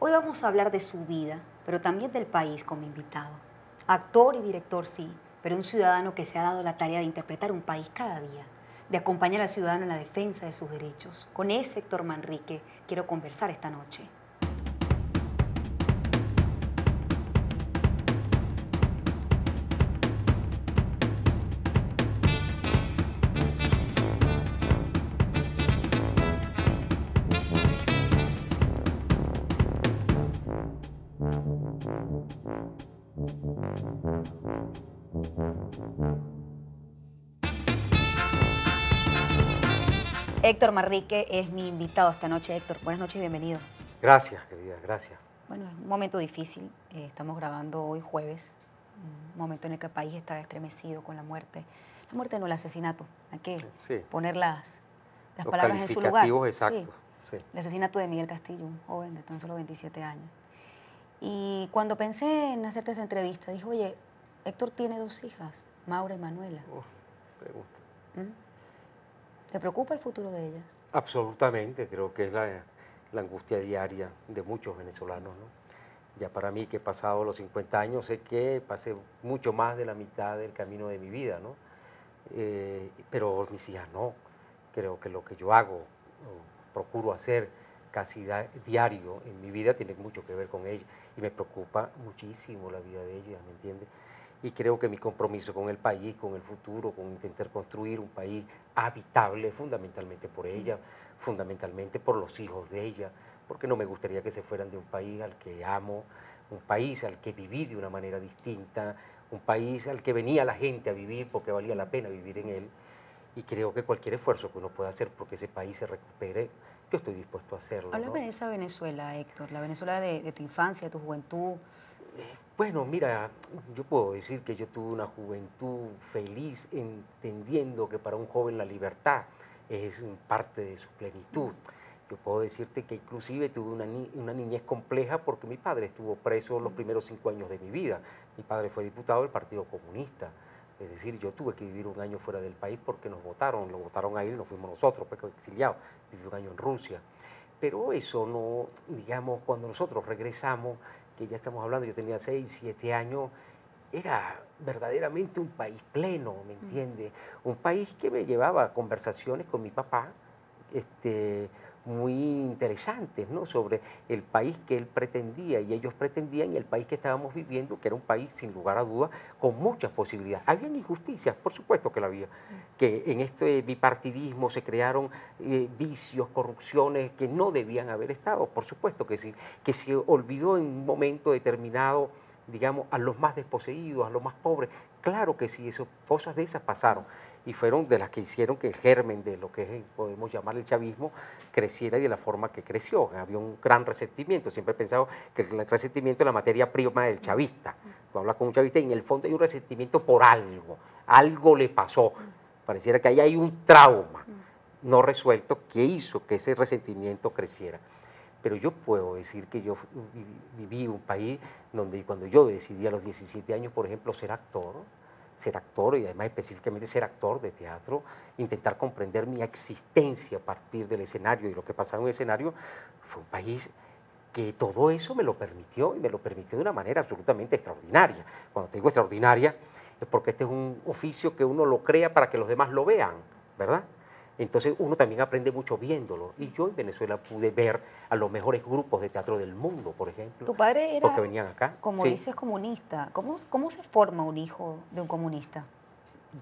Hoy vamos a hablar de su vida, pero también del país con mi invitado. Actor y director sí, pero un ciudadano que se ha dado la tarea de interpretar un país cada día, de acompañar al ciudadano en la defensa de sus derechos. Con ese Héctor Manrique quiero conversar esta noche. Héctor Manrique es mi invitado esta noche. Héctor, buenas noches y bienvenido. Gracias, querida, gracias. Bueno, es un momento difícil. Estamos grabando hoy jueves, un momento en el que el país está estremecido con la muerte. La muerte no, el asesinato. Hay que Sí, poner las los palabras en su lugar. calificativos Sí, exactos. Sí. el asesinato de Miguel Castillo, un joven de tan solo 27 años. Y cuando pensé en hacerte esta entrevista, dije, oye, Héctor tiene 2 hijas, Maura y Manuela. Pregunta. ¿Te preocupa el futuro de ellas? Absolutamente, creo que es la angustia diaria de muchos venezolanos, ¿no? Ya para mí, que he pasado los 50 años, sé que pasé mucho más de la mitad del camino de mi vida, ¿no? Pero mis hijas no. Creo que lo que yo hago, o procuro hacer casi diario en mi vida, tiene mucho que ver con ellas. Y me preocupa muchísimo la vida de ellas, ¿me entiendes? Y creo que mi compromiso con el país, con el futuro, con intentar construir un país habitable, fundamentalmente por ella, fundamentalmente por los hijos de ella, porque no me gustaría que se fueran de un país al que amo, un país al que viví de una manera distinta, un país al que venía la gente a vivir porque valía la pena vivir en él. Y creo que cualquier esfuerzo que uno pueda hacer porque ese país se recupere, yo estoy dispuesto a hacerlo, ¿no? Háblame de esa Venezuela, Héctor, la Venezuela de tu infancia, de tu juventud. Bueno, mira, yo puedo decir que yo tuve una juventud feliz, entendiendo que para un joven la libertad es parte de su plenitud. Yo puedo decirte que inclusive tuve una niñez compleja porque mi padre estuvo preso los primeros 5 años de mi vida. Mi padre fue diputado del Partido Comunista. Es decir, yo tuve que vivir un año fuera del país porque nos votaron, lo votaron a él y nos fuimos nosotros, pues exiliados. Viví un año en Rusia. Pero eso no, digamos, cuando nosotros regresamos, que ya estamos hablando, yo tenía 6, 7 años, era verdaderamente un país pleno, ¿me entiendes? Un país que me llevaba a conversaciones con mi papá, muy interesantes, ¿no? Sobre el país que él pretendía y ellos pretendían y el país que estábamos viviendo, que era un país, sin lugar a dudas, con muchas posibilidades. Habían injusticias, por supuesto que la había, que en este bipartidismo se crearon vicios, corrupciones que no debían haber estado, por supuesto que sí, que se olvidó en un momento determinado, digamos, a los más desposeídos, a los más pobres. Claro que sí, cosas de esas pasaron y fueron de las que hicieron que el germen de lo que podemos llamar el chavismo creciera y de la forma que creció. Había un gran resentimiento. Siempre he pensado que el resentimiento es la materia prima del chavista. Tú hablas con un chavista y en el fondo hay un resentimiento por algo le pasó. Pareciera que ahí hay un trauma no resuelto que hizo que ese resentimiento creciera. Pero yo puedo decir que yo viví un país donde cuando yo decidí a los 17 años, por ejemplo, ser actor y además específicamente ser actor de teatro, intentar comprender mi existencia a partir del escenario y lo que pasaba en un escenario, fue un país que todo eso me lo permitió y me lo permitió de una manera absolutamente extraordinaria. Cuando te digo extraordinaria es porque este es un oficio que uno lo crea para que los demás lo vean, ¿verdad? Entonces uno también aprende mucho viéndolo. Y yo en Venezuela pude ver a los mejores grupos de teatro del mundo, por ejemplo, Tu padre porque era, venían acá. como Sí. dices, comunista. ¿Cómo se forma un hijo de un comunista?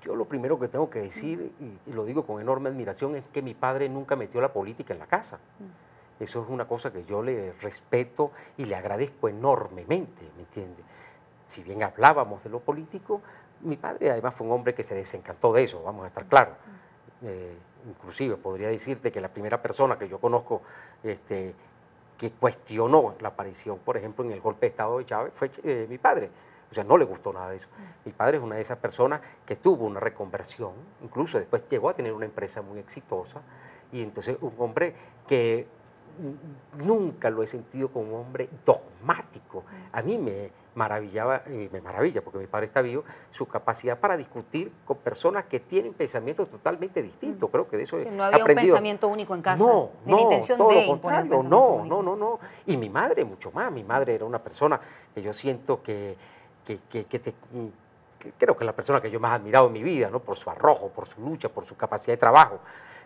Yo lo primero que tengo que decir, y lo digo con enorme admiración, es que mi padre nunca metió la política en la casa. Eso es una cosa que yo le respeto y le agradezco enormemente, ¿me entiende? Si bien hablábamos de lo político, mi padre además fue un hombre que se desencantó de eso, vamos a estar claros. Inclusive podría decirte que la primera persona que yo conozco que cuestionó la aparición, por ejemplo, en el golpe de Estado de Chávez, fue mi padre. O sea, no le gustó nada de eso. Mi padre es una de esas personas que tuvo una reconversión, incluso después llegó a tener una empresa muy exitosa, y entonces un hombre que nunca lo he sentido como un hombre dogmático. A mí me maravillaba, y me maravilla, porque mi padre está vivo, su capacidad para discutir con personas que tienen pensamientos totalmente distintos. Creo que de eso Sí, he no había aprendido. un pensamiento único en casa, No, ni la no, intención todo de lo imponer un contrario, pensamiento no, único. no, no, no. Y mi madre mucho más. Mi madre era una persona que yo siento que creo que es la persona que yo más he admirado en mi vida, ¿no? Por su arrojo, por su lucha, por su capacidad de trabajo.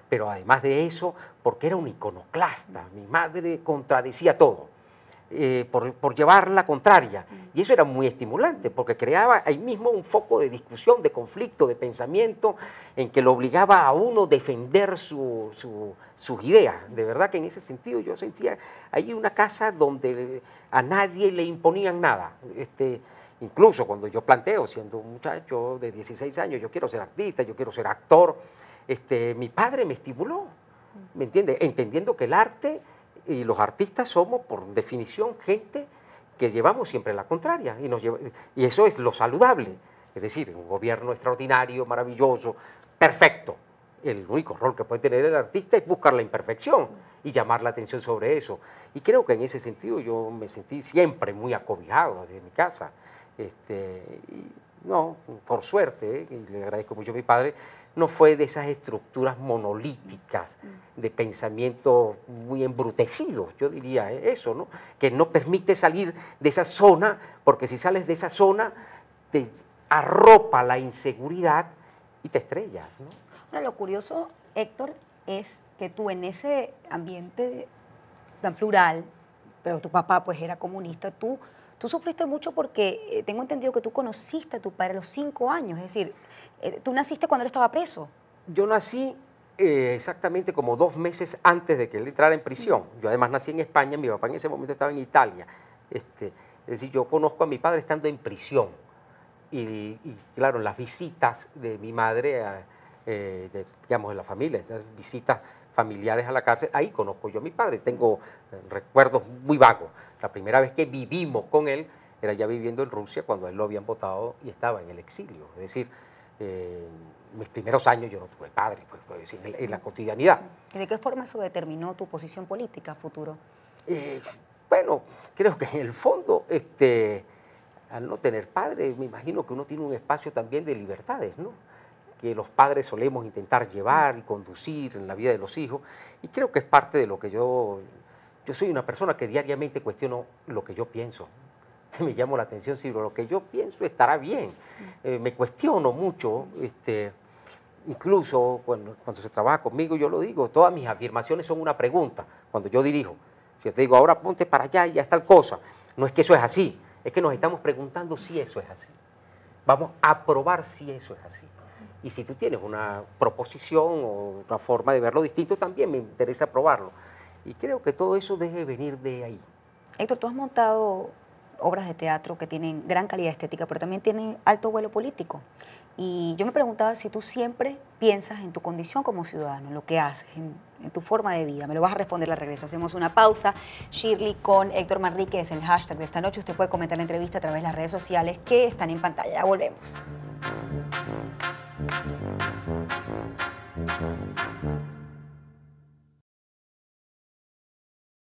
Pero además de eso, porque era un iconoclasta. Mi madre contradecía todo, por llevar la contraria. Y eso era muy estimulante, porque creaba ahí mismo un foco de discusión, de conflicto, de pensamiento, en que lo obligaba a uno a defender sus ideas. De verdad que en ese sentido yo sentía ahí una casa donde a nadie le imponían nada. Incluso cuando yo planteo, siendo un muchacho de 16 años, yo quiero ser artista, yo quiero ser actor, mi padre me estimuló, ¿me entiendes? Entendiendo que el arte y los artistas somos, por definición, gente que llevamos siempre la contraria, y eso es lo saludable. Es decir, un gobierno extraordinario, maravilloso, perfecto. El único rol que puede tener el artista es buscar la imperfección y llamar la atención sobre eso. Y creo que en ese sentido yo me sentí siempre muy acobijado desde mi casa. Y no, por suerte, y le agradezco mucho a mi padre, no fue de esas estructuras monolíticas de pensamiento muy embrutecidos, yo diría eso, ¿no? Que no permite salir de esa zona, porque si sales de esa zona te arropa la inseguridad y te estrellas, ¿no? Ahora, lo curioso, Héctor, es que tú en ese ambiente tan plural, pero tu papá pues era comunista, tú sufriste mucho porque tengo entendido que tú conociste a tu padre a los 5 años, es decir, tú naciste cuando él estaba preso. Yo nací exactamente como 2 meses antes de que él entrara en prisión. Yo además nací en España, mi papá en ese momento estaba en Italia. Es decir, yo conozco a mi padre estando en prisión. Y claro, las visitas de mi madre, digamos, de la familia, esas visitas familiares a la cárcel, ahí conozco yo a mi padre. Tengo recuerdos muy vagos. La primera vez que vivimos con él era ya viviendo en Rusia, cuando a él lo habían votado y estaba en el exilio. Es decir, mis primeros años yo no tuve padre, pues, en la cotidianidad. ¿Y de qué forma eso determinó tu posición política futuro? Bueno, creo que en el fondo, al no tener padre, me imagino que uno tiene un espacio también de libertades, ¿no? Que los padres solemos intentar llevar y conducir en la vida de los hijos, y creo que es parte de lo que yo soy una persona que diariamente cuestiono lo que yo pienso. Me llamo la atención si lo que yo pienso estará bien. Me cuestiono mucho, incluso cuando se trabaja conmigo, yo lo digo, todas mis afirmaciones son una pregunta. Cuando yo dirijo, si yo te digo, ahora ponte para allá y ya es tal cosa, no es que eso es así, es que nos estamos preguntando si eso es así. Vamos a probar si eso es así. Y si tú tienes una proposición o una forma de verlo distinto, también me interesa probarlo. Y creo que todo eso debe venir de ahí. Héctor, tú has montado obras de teatro que tienen gran calidad estética, pero también tienen alto vuelo político. Y yo me preguntaba si tú siempre piensas en tu condición como ciudadano, en lo que haces, en tu forma de vida. Me lo vas a responder al regreso. Hacemos una pausa. Shirley con Héctor Manrique es el hashtag de esta noche. Usted puede comentar la entrevista a través de las redes sociales que están en pantalla. Ya volvemos.